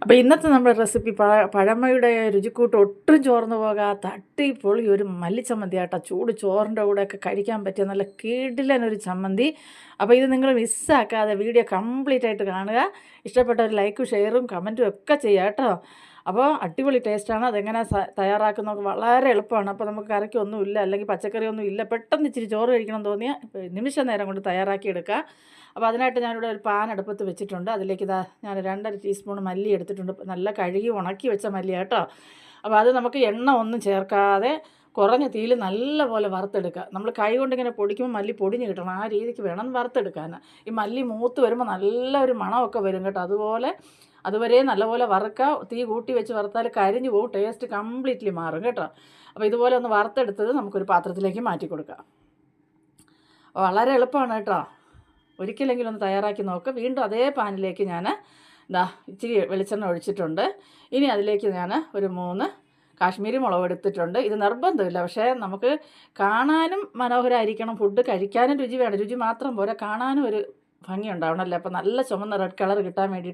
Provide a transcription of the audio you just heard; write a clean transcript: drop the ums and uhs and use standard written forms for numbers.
അപ്പോൾ ഇന്നത്തെ നമ്മുടെ റെസിപ്പി പഴമയുടെ രുചിക്കൂട്ട് ഒട്ടും ചോർന്നു പോകാത്ത അടിപൊളി ഒരു മല്ലിച്ചമ്മന്തി ആട്ടോ. ചൂട് ചോറിൻ്റെ കൂടെയൊക്കെ കഴിക്കാൻ പറ്റിയ നല്ല കിടിലനൊരു ചമ്മന്തി. അപ്പോൾ ഇത് നിങ്ങൾ മിസ്സാക്കാതെ വീഡിയോ കംപ്ലീറ്റ് ആയിട്ട് കാണുക. ഇഷ്ടപ്പെട്ട ഒരു ലൈക്കും ഷെയറും കമൻറ്റും ഒക്കെ ചെയ്യുക കേട്ടോ. അപ്പോൾ അടിപൊളി ടേസ്റ്റാണ്. അതെങ്ങനെ തയ്യാറാക്കുന്നത് വളരെ എളുപ്പമാണ്. അപ്പോൾ നമുക്ക് കറിക്കൊന്നുമില്ല, അല്ലെങ്കിൽ പച്ചക്കറിയൊന്നും ഇല്ല, പെട്ടെന്ന് ഇച്ചിരി ചോറ് കഴിക്കണം തോന്നിയാൽ നിമിഷ നേരം കൊണ്ട് തയ്യാറാക്കിയെടുക്കുക. അപ്പോൾ അതിനായിട്ട് ഞാനിവിടെ ഒരു പാൻ അടുപ്പത്ത് വെച്ചിട്ടുണ്ട്. അതിലേക്ക് ഞാൻ 2.5 ടീസ്പൂൺ മല്ലി എടുത്തിട്ടുണ്ട്. നല്ല കഴുകി ഉണക്കി വെച്ച മല്ലി കേട്ടോ. അപ്പോൾ അത് നമുക്ക് എണ്ണ ഒന്നും ചേർക്കാതെ കുറഞ്ഞ തീയിൽ നല്ലപോലെ വറുത്തെടുക്കുക. നമ്മൾ കൈ കൊണ്ടിങ്ങനെ പൊടിക്കുമ്പോൾ മല്ലി പൊടിഞ്ഞ് കിട്ടണം, ആ രീതിക്ക് വേണം വറുത്തെടുക്കാൻ. ഈ മല്ലി മൂത്ത് വരുമ്പോൾ നല്ലൊരു മണമൊക്കെ വരും കേട്ടോ. അതുവരെ നല്ലപോലെ വറുക്കുക. തീ കൂട്ടി വെച്ച് വറുത്താൽ കരിഞ്ഞു പോകും, ടേസ്റ്റ് കംപ്ലീറ്റ്ലി മാറും കേട്ടോ. അപ്പോൾ ഇതുപോലെ ഒന്ന് വറുത്തെടുത്തത് നമുക്കൊരു പാത്രത്തിലേക്ക് മാറ്റി കൊടുക്കാം. വളരെ എളുപ്പമാണ് കേട്ടോ. ഒരിക്കലെങ്കിലും ഒന്ന് തയ്യാറാക്കി നോക്ക്. വീണ്ടും അതേ പാനിലേക്ക് ഞാൻ ഇച്ചിരി വെളിച്ചെണ്ണ ഒഴിച്ചിട്ടുണ്ട്. ഇനി അതിലേക്ക് ഞാൻ ഒരു 3 കാശ്മീരി മുളക് എടുത്തിട്ടുണ്ട്. ഇത് നിർബന്ധമില്ല, പക്ഷേ നമുക്ക് കാണാനും മനോഹരമായിരിക്കണം, ഫുഡ് കഴിക്കാനും രുചി വേണം. രുചി മാത്രം പോരാ, കാണാനും ഒരു ഭംഗി ഉണ്ടാവണമല്ലോ. അപ്പോൾ നല്ല ചുമന്ന റെഡ് കളർ കിട്ടാൻ വേണ്ടിയിട്ട്